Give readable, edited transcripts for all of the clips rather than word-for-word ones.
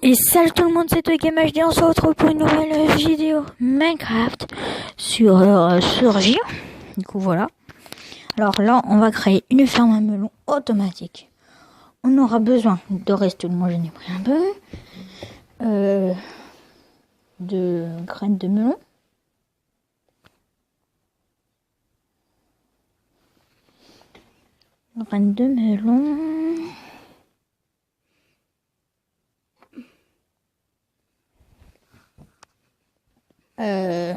Et salut tout le monde, c'est ToyGameHD, on se retrouve pour une nouvelle vidéo Minecraft sur J. Du coup voilà. Alors là, on va créer une ferme à melons automatique. On aura besoin de rester, moi j'en ai pris un peu, de graines de melon. Graines de melon. Je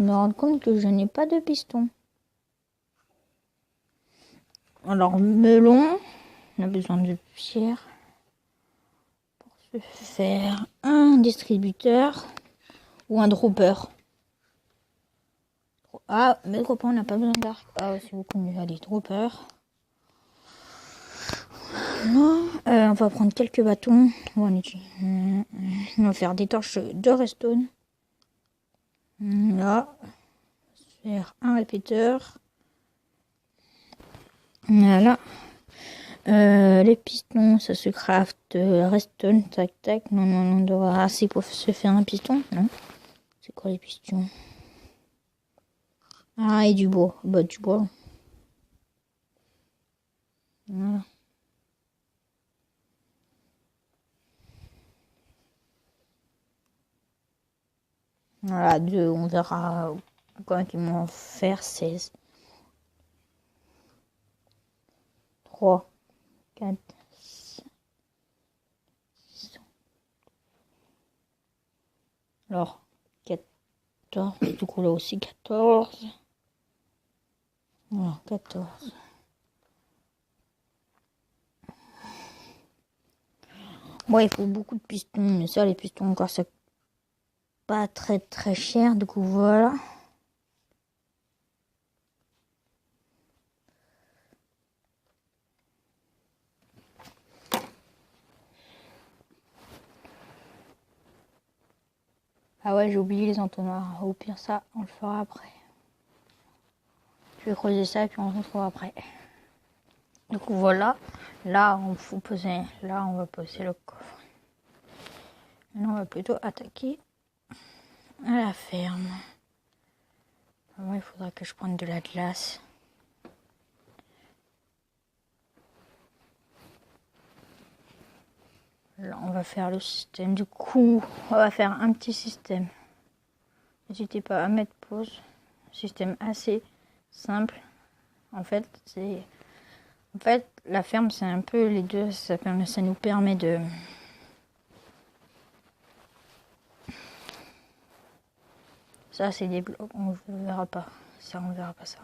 me rends compte que je n'ai pas de piston. Alors, melon, on a besoin de pierre pour se faire un distributeur ou un dropper. Ah, mais copains, on n'a pas besoin d'arc. Ah, c'est beaucoup mieux. Allez, dropper. On va prendre quelques bâtons. On va faire des torches de redstone. Là, faire un répéteur. Voilà. Les pistons, ça se craft redstone, tac tac. Non, on doit assez pour se faire un piston. Non. C'est quoi les pistons? Ah, et du bois. Bah, du bois. Voilà. Voilà, deux, on verra quoi qu'ils vont faire. 16. 3, 4, 5, 6. Alors, 14. Du coup, là aussi, 14. Voilà, 14. Bon, il faut beaucoup de pistons, mais ça, les pistons encore, c'est pas très très cher. Du coup, voilà. Ah ouais, j'ai oublié les entonnoirs. Au pire, ça, on le fera après. Je vais creuser ça et puis on se retrouve après. Du coup, voilà. Là, on faut poser. Là, on va poser le coffre. Maintenant, on va plutôt attaquer à la ferme. Avant, il faudra que je prenne de la glace. Là, on va faire le système. Du coup, on va faire un petit système. N'hésitez pas à mettre pause. Système assez simple. En fait, la ferme, c'est un peu les deux. Ça nous permet de... Ça, c'est des blocs. On ne verra pas. Ça, on ne verra pas ça.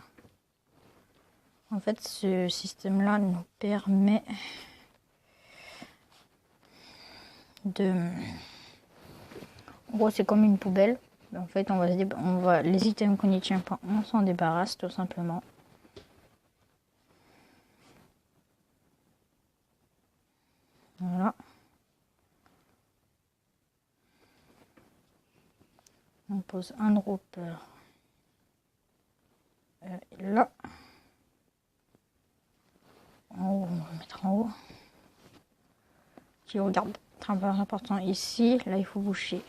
En fait, ce système-là nous permet de... En gros, c'est comme une poubelle. En fait, les items qu'on n'y tient pas, on s'en débarrasse tout simplement. Voilà. On pose un dropper là. En haut, on va mettre en haut. Si on regarde, très important ici, là il faut boucher.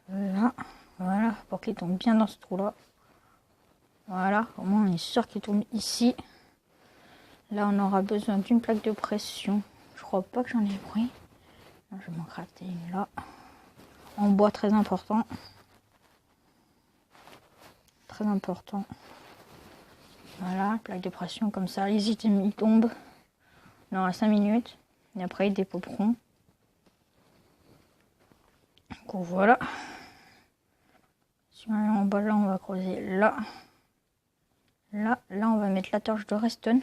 Là, voilà, pour qu'il tombe bien dans ce trou-là. Voilà, au moins on est sûr qu'il tombe ici. Là, on aura besoin d'une plaque de pression. Je crois pas que j'en ai pris. Je vais m'en gratter une là. En bois, très important. Très important. Voilà, plaque de pression comme ça. Les items, ils tombent. On aura 5 minutes. Et après, ils dépoperont. Donc voilà. Si on est en bas, là, on va creuser là. Là, on va mettre la torche de redstone.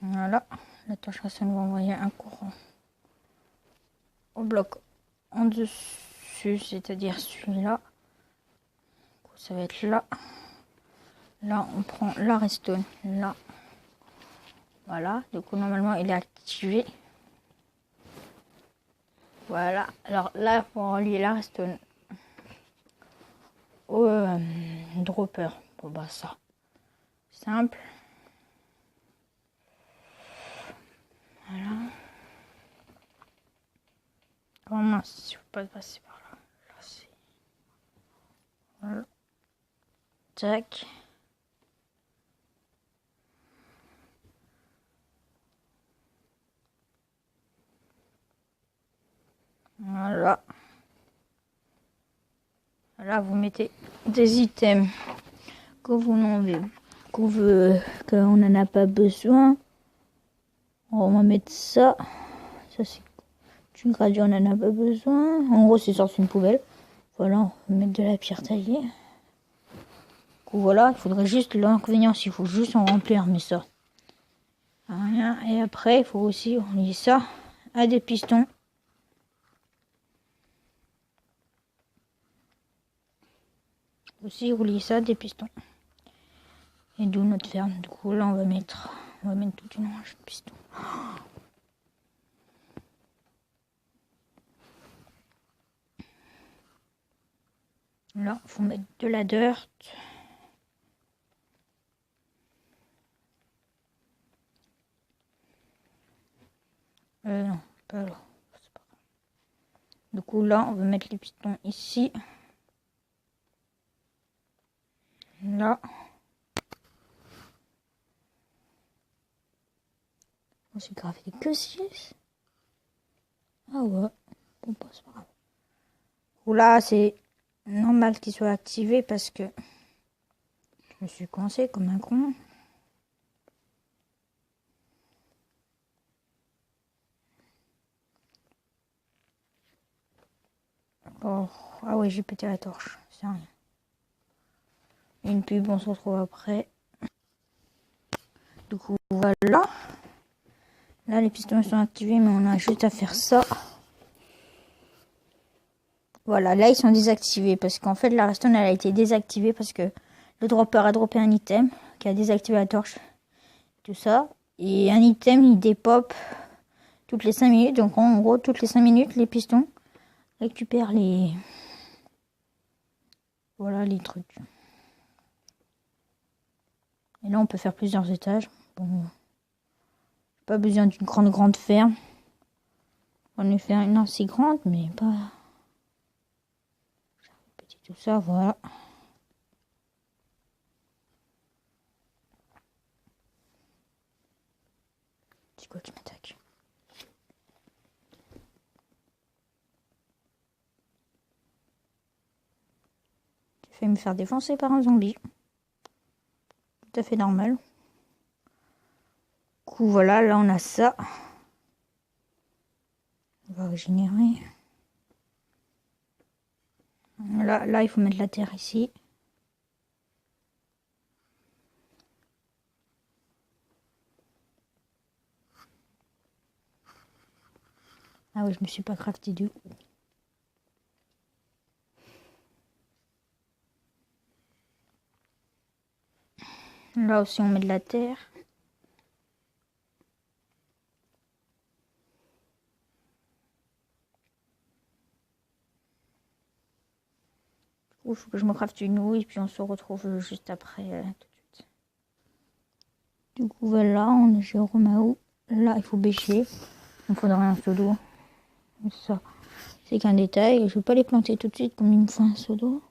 Voilà, la torche redstone va envoyer un courant au bloc en dessus, c'est-à-dire celui-là. Ça va être là. Là, on prend la redstone. Là. Voilà, du coup, normalement, il est activé. Voilà, alors là, il faut relier la redstone au dropper. Bon, bah, ça, simple. Voilà. Oh mince, je peux pas passer par là. Là, c'est... Voilà. Tac. Voilà. Là, vous mettez des items que vous n'avez, qu'on n'en a pas besoin. On va mettre ça. Ça, c'est une gradure, on n'en a pas besoin. En gros, c'est sorti une poubelle. Voilà, on va mettre de la pierre taillée. Voilà, il faudrait juste l'inconvénient, il faut juste en remplir, mais ça. Rien. Et après, il faut aussi relier ça à des pistons. Aussi relier ça à des pistons. Et d'où notre ferme. Du coup, là, on va mettre toute une rangée de pistons. Là, il faut mettre de la dirt. Non, pas là. Du coup, là, on va mettre les pistons ici. Là. On s'est gravé que 6. Ah ouais. Bon, bah, c'est pas grave. Là, c'est normal qu'il soit activé parce que je me suis coincé comme un con. Oh. Ah ouais, j'ai pété la torche. C'est rien. Une pub, on se retrouve après. Du coup, voilà. Là, les pistons sont activés, mais on a juste à faire ça. Voilà, là, ils sont désactivés parce qu'en fait, la redstone, elle a été désactivée parce que le dropper a droppé un item qui a désactivé la torche. Tout ça. Et un item, il dépop toutes les 5 minutes. Donc, en gros, toutes les 5 minutes, les pistons récupèrent les... Voilà, les trucs. Et là, on peut faire plusieurs étages. Bon, pas besoin d'une grande ferme. On est fait une assez grande, mais pas... Petit tout ça, voilà. C'est quoi qui m'attaque? J'ai failli me faire défoncer par un zombie. Tout à fait normal. Du coup, voilà, là, on a ça. On va régénérer. Là, il faut mettre la terre ici. Ah oui, je me suis pas crafté du coup. Là aussi, on met de la terre. Il faut que je me crafte une houille, puis on se retrouve juste après, tout de suite. Du coup, voilà, on est chez Romao. Là, il faut bêcher. Il me faudra un seau d'eau. Ça, c'est qu'un détail. Je vais pas les planter tout de suite comme il me faut un seau d'eau.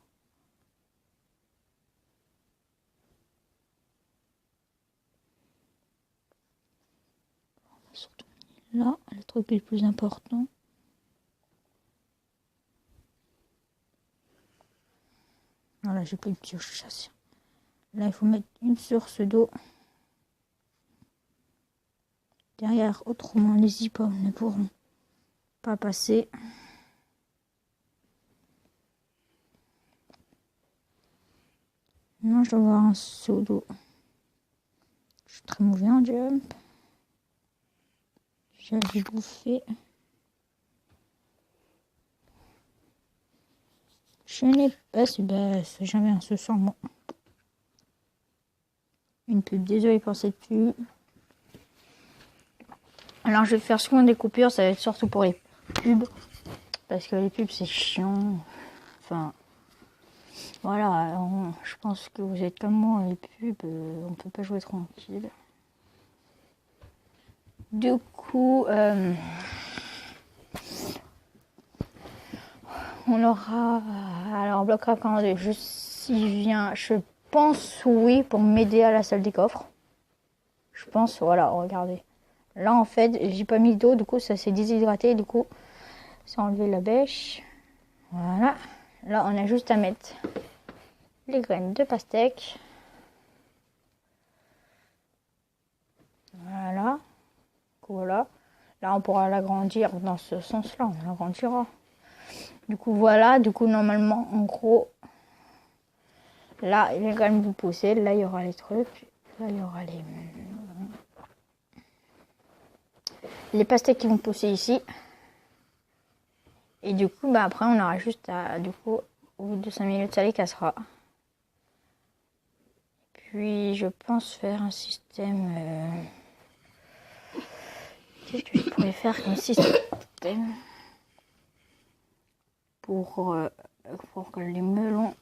Surtout là, le truc le plus important. Voilà, j'ai plus de pioche chasse. Là, il faut mettre une source d'eau derrière, autrement les hippos ne pourront pas passer. Non, je dois avoir un seau d'eau. Je suis très mauvais en jump. J'ai bouffé. Je n'ai pas ce basse. J'avais un seau sans moi. Une pub, désolé pour cette pub. Alors je vais faire souvent des coupures, ça va être surtout pour les pubs. Parce que les pubs c'est chiant. Enfin, voilà, je pense que vous êtes comme moi, les pubs, on peut pas jouer tranquille. Du coup, on aura... Alors, bloc à commander, si je viens, je pense oui, pour m'aider à la salle des coffres. Je pense, voilà, regardez. Là, en fait, j'ai pas mis d'eau, du coup, ça s'est déshydraté, du coup, c'est enlevé la bêche. Voilà. Là, on a juste à mettre les graines de pastèque. Voilà. Voilà. Là, on pourra l'agrandir dans ce sens-là, on l'agrandira. Du coup, voilà. Du coup, normalement, en gros, là, les graines vont pousser. Là, il y aura les trucs. Là, il y aura les pastèques qui vont pousser ici. Et du coup, après, on aura juste à, du coup, au bout de 5 minutes, ça les cassera. Puis, je pense faire un système... Qu'est-ce que je pourrais faire comme système pour que les melons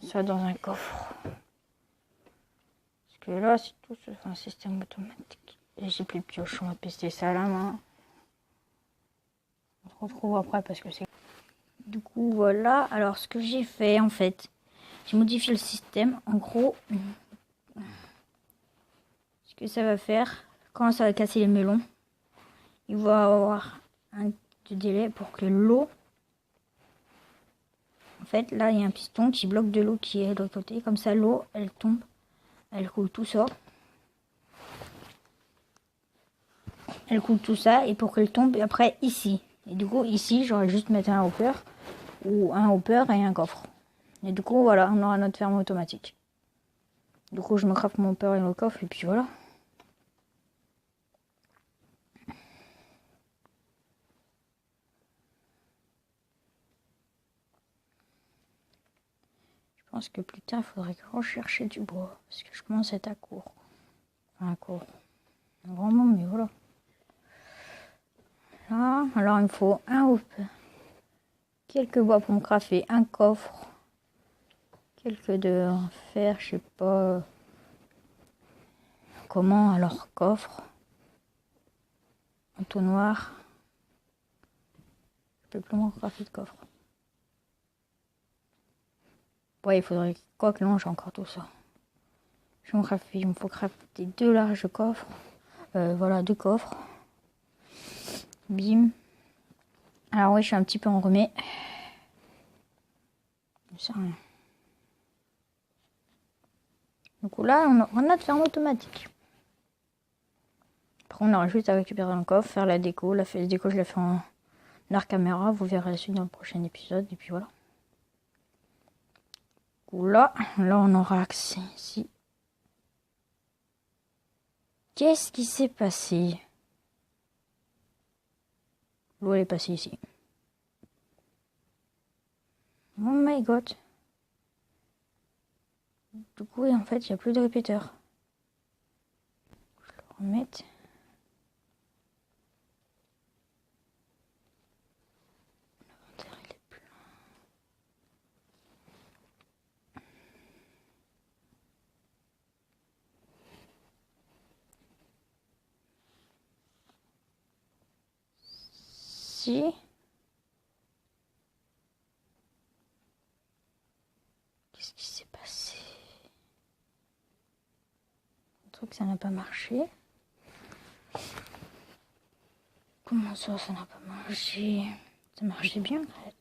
soient dans un coffre? Parce que là, c'est tout un système automatique. Et j'ai plus de pioche, on va pester ça à la main. On se retrouve après parce que c'est... Du coup, voilà. Alors, ce que j'ai fait, en fait, j'ai modifié le système. En gros, ce que ça va faire, quand ça va casser les melons, il va avoir un délai pour que l'eau... En fait, là, il y a un piston qui bloque de l'eau qui est de l'autre côté. Comme ça, l'eau, elle tombe, elle coule tout ça. Elle coule tout ça et pour qu'elle tombe après ici. Et du coup, ici, j'aurais juste mettre un hopper ou un hopper et un coffre. Et du coup, voilà, on aura notre ferme automatique. Du coup, je me crafe mon hopper et le coffre et puis voilà. Je pense que plus tard, il faudrait que je recherche du bois. Parce que je commence à être à court. Enfin, à court. Vraiment, mais voilà. Là, alors il me faut un hopper. Quelques bois pour me crafer. Un coffre. Quelques de fer, je sais pas. Comment alors coffre. Entonnoir. Je peux plus me crafer de coffre. Ouais, il faudrait... Quoi que non, j'ai encore tout ça. Il me faut crafter 2 larges coffres. Voilà, 2 coffres. Bim. Alors oui, je suis un petit peu enrhumée. Ça rien. Du coup là, on a notre ferme automatique. Après, on aura juste à récupérer un coffre, faire la déco. La déco, je la fais en hors caméra. Vous verrez la suite dans le prochain épisode. Et puis voilà. Du coup là, on aura accès ici. Qu'est-ce qui s'est passé? L'eau elle est passée ici. Oh my god. Du coup, en fait, il n'y a plus de répéteur. Je le remette. L'inventaire, il est plein. Si. Qu'est-ce qui s'est passé? Le truc, ça n'a pas marché. Comment ça n'a pas marché? Ça marchait bien, en fait.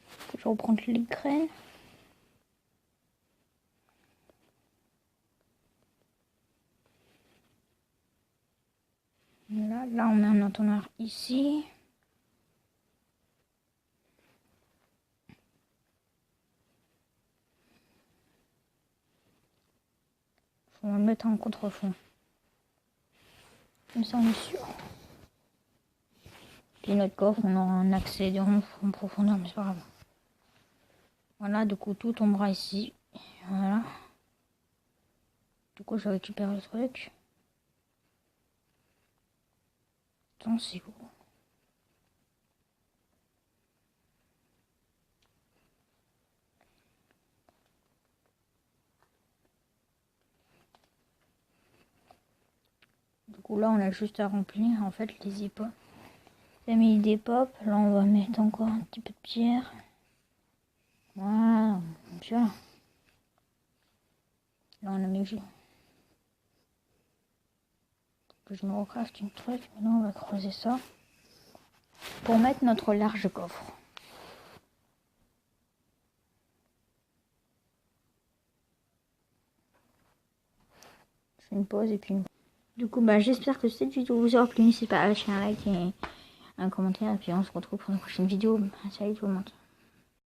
Faut que je reprenne les graines. Là, on met un entonnoir ici. Faut le mettre en contrefond. Comme ça, on est sûr. Puis notre coffre, on aura un accès en profondeur, mais c'est pas grave. Voilà, du coup, tout tombera ici. Voilà. Du coup, je récupère le truc. Attends, c'est gros. Du coup là on a juste à remplir en fait les époques. J'ai mis des pops, là on va mettre encore un petit peu de pierre. Voilà, puis voilà. Là on a mis je me recraft une truc, maintenant on va creuser ça pour mettre notre large coffre. Je fais une pause et puis du coup j'espère que cette vidéo vous aura plu. N'hésitez pas à lâcher un like et un commentaire et puis on se retrouve pour une prochaine vidéo. Salut tout le monde.